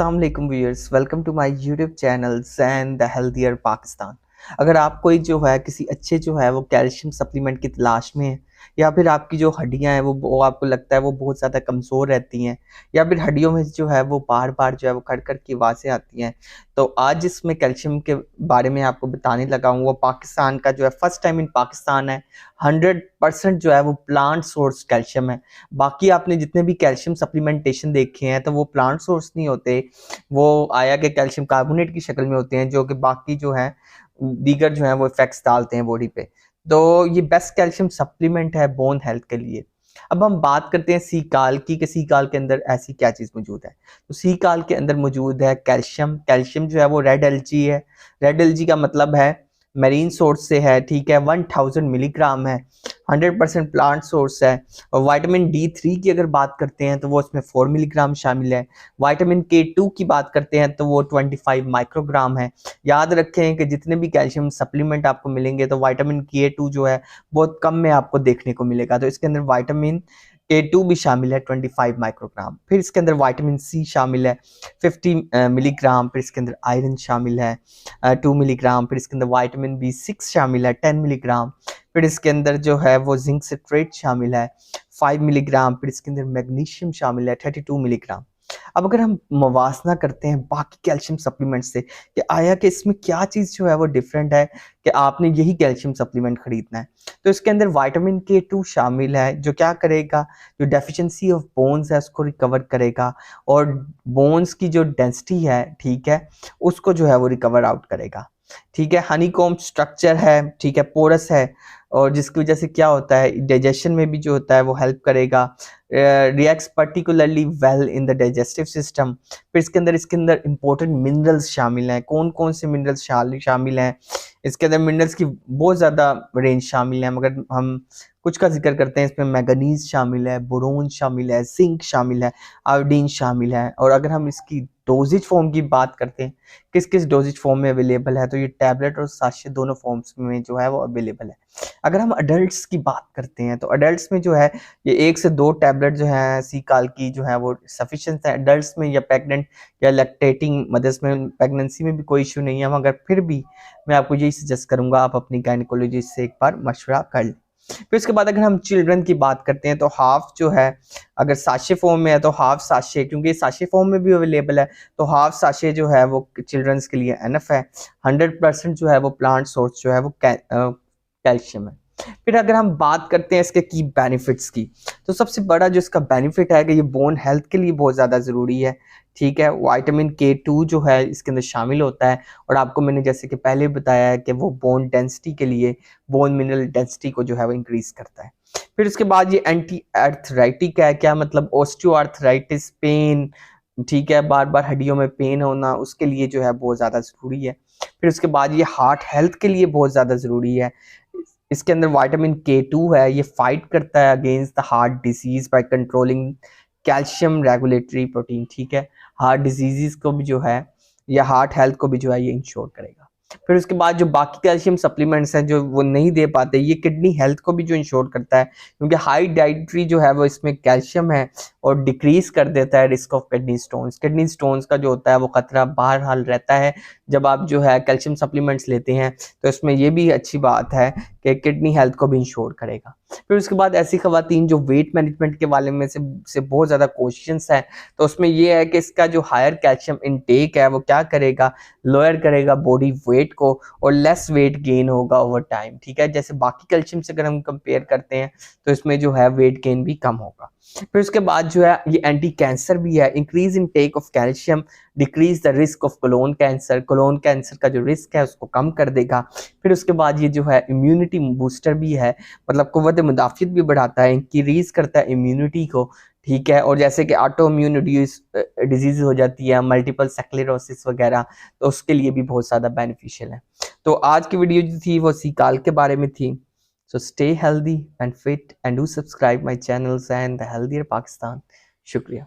अस्सलाम वालेकुम viewers, welcome to my YouTube channel Zain the healthier Pakistan. अगर आप कोई जो है किसी अच्छे जो है वो कैल्शियम सप्लीमेंट की तलाश में है, या फिर आपकी जो हड्डियां हैं वो आपको लगता है वो बहुत ज़्यादा कमज़ोर रहती हैं, या फिर हड्डियों में जो है वो बार बार जो है वो खड़ खड़ की आवाज़ें आती हैं, तो आज इसमें कैल्शियम के बारे में आपको बताने लगा हूँ। वो पाकिस्तान का जो है फर्स्ट टाइम इन पाकिस्तान है। 100% जो है वो प्लांट सोर्स कैल्शियम है। बाकी आपने जितने भी कैल्शियम सप्लीमेंटेशन देखे हैं तो वो प्लांट सोर्स नहीं होते, वो आया के कैल्शियम कार्बोनेट की शक्ल में होते हैं, जो कि बाकी जो है दीगर जो है वो इफेक्ट्स डालते हैं बॉडी पे। तो ये बेस्ट कैल्शियम सप्लीमेंट है बोन हेल्थ के लिए। अब हम बात करते हैं सीकाल की कि सीकाल के अंदर ऐसी क्या चीज़ मौजूद है। तो सीकाल के अंदर मौजूद है कैल्शियम। कैल्शियम जो है वो रेड एलजी है। रेड एलजी का मतलब है मेरीन सोर्स से है, ठीक है। 1000 मिलीग्राम है, 100% प्लांट सोर्स है। और विटामिन D3 की अगर बात करते हैं तो वो इसमें 4 मिलीग्राम शामिल है। विटामिन K2 की बात करते हैं तो वो 25 माइक्रोग्राम है। याद रखें कि जितने भी कैल्शियम सप्लीमेंट आपको मिलेंगे तो विटामिन K2 जो है बहुत कम में आपको देखने को मिलेगा, तो इसके अंदर विटामिन K2 भी शामिल है 25 माइक्रोग्राम। फिर इसके अंदर विटामिन C शामिल है 50 मिलीग्राम। फिर इसके अंदर आयरन शामिल है 2 मिलीग्राम। फिर इसके अंदर विटामिन B6 शामिल है 10 मिलीग्राम। फिर इसके अंदर जो है वो जिंक सिट्रेट शामिल है 5 मिलीग्राम। फिर इसके अंदर मैग्नीशियम शामिल है 32 मिलीग्राम। अब अगर हम मवासना करते हैं बाकी कैल्शियम सप्लीमेंट से कि आया कि इसमें क्या चीज़ जो है वो डिफरेंट है कि आपने यही कैल्शियम सप्लीमेंट खरीदना है, तो इसके अंदर विटामिन K2 शामिल है, जो क्या करेगा, जो डेफिशिएंसी ऑफ बोन्स है उसको रिकवर करेगा, और बोन्स की जो डेंसिटी है, ठीक है, उसको जो है वो रिकवर आउट करेगा, ठीक है। हनीकॉम्ब स्ट्रक्चर है, ठीक है, पोरस है, और जिसकी वजह से क्या होता है डाइजेशन में भी जो होता है वो हेल्प करेगा, reacts particularly well in the digestive system. फिर इसके अंदर इंपॉर्टेंट मिनरल्स शामिल हैं। कौन कौन से मिनरल्स शामिल हैं? इसके अंदर मिनरल्स की बहुत ज़्यादा रेंज शामिल है, मगर हम कुछ का जिक्र करते हैं। इसमें मैंगनीज शामिल है, बोरोन शामिल है, जिंक शामिल है, आयोडीन शामिल है। और अगर हम इसकी डोजेज फॉर्म की बात करते हैं, किस किस डोजेज फॉर्म में अवेलेबल है, तो ये टैबलेट और साशे दोनों फॉर्म्स में जो है वो अवेलेबल है। अगर हम अडल्ट्स की बात करते हैं तो अडल्ट्स में जो है ये 1 से 2 टैबलेट जो है सीकाल की जो है वो सफिशिएंट है अडल्ट्स में, या प्रेग्नेंट या लैक्टेटिंग मदर्स में। प्रेगनेंसी में भी कोई इशू नहीं है, मगर फिर भी मैं आपको यही सजेस्ट करूंगा आप अपनी गायनेकोलॉजिस्ट से एक बार मशवरा कर लें। फिर उसके बाद अगर हम चिल्ड्रन की बात करते हैं तो हाफ जो है, अगर साशे फॉर्म में है तो हाफ साशे, क्योंकि साशे फॉर्म में भी अवेलेबल है, तो हाफ साशे जो है वो चिल्ड्रंस के लिए एनफ है। 100% जो है वो प्लांट सोर्स जो है वो कैल्शियम है। फिर अगर हम बात करते हैं इसके की बेनिफिट्स की, तो सबसे बड़ा जो इसका बेनिफिट है कि ये बोन हेल्थ के लिए बहुत ज़्यादा ज़रूरी है, ठीक है। विटामिन K2 जो है इसके अंदर शामिल होता है, और आपको मैंने जैसे कि पहले बताया है कि वो बोन डेंसिटी के लिए, बोन मिनरल डेंसिटी को जो है वो इंक्रीज करता है। फिर उसके बाद ये एंटी आर्थराइटिक है। क्या मतलब? ऑस्टियो आर्थराइटिस पेन, ठीक है, बार बार हड्डियों में पेन होना, उसके लिए जो है बहुत ज़्यादा ज़रूरी है। फिर उसके बाद ये हार्ट हेल्थ के लिए बहुत ज़्यादा ज़रूरी है। इसके अंदर विटामिन K2 है, ये फाइट करता है against the heart disease by controlling calcium regulatory protein, ठीक है। हार्ट डिजीजेस को भी जो है, या हार्ट हेल्थ को भी जो है ये इंश्योर करेगा। फिर उसके बाद जो बाकी कैल्शियम सप्लीमेंट्स हैं जो वो नहीं दे पाते, ये किडनी हेल्थ को भी जो इंश्योर करता है, क्योंकि हाई डाइटरी जो है वो इसमें कैल्शियम है, और डिक्रीज कर देता है risk of kidney stones. Kidney stones का जो होता है वो खतरा बहरहाल रहता है जब आप जो है कैल्शियम सप्लीमेंट्स लेते हैं, तो इसमें ये भी अच्छी बात है कि किडनी हेल्थ को भी इंश्योर करेगा। फिर उसके बाद ऐसी खवातीन जो वेट मैनेजमेंट के बारे में से बहुत ज़्यादा क्वेश्चंस हैं, तो उसमें ये है कि इसका जो हायर कैल्शियम इनटेक है वो क्या करेगा, लोअर करेगा बॉडी वेट को, और लेस वेट गेन होगा ओवर टाइम, ठीक है। जैसे बाकी कैल्शियम से अगर हम कंपेयर करते हैं तो इसमें जो है वेट गेन भी कम होगा। फिर उसके बाद जो है ये एंटी कैंसर भी है। Increase in take of calcium decrease the risk of colon cancer. Colon cancer का जो रिस्क है उसको कम कर देगा। फिर उसके बाद ये जो है इम्यूनिटी बूस्टर भी है, मतलब कुव्वत मुदाफ़ियत भी बढ़ाता है, इंक्रीज करता है इम्यूनिटी को, ठीक है। और जैसे कि ऑटो इम्यून डिजीज हो जाती है, मल्टीपल स्क्लेरोसिस वगैरह, तो उसके लिए भी बहुत ज़्यादा बेनिफिशियल है। तो आज की वीडियो जो थी वो सीकाल के बारे में थी। So stay healthy and fit and do subscribe my channels and the Healthier Pakistan. Shukriya.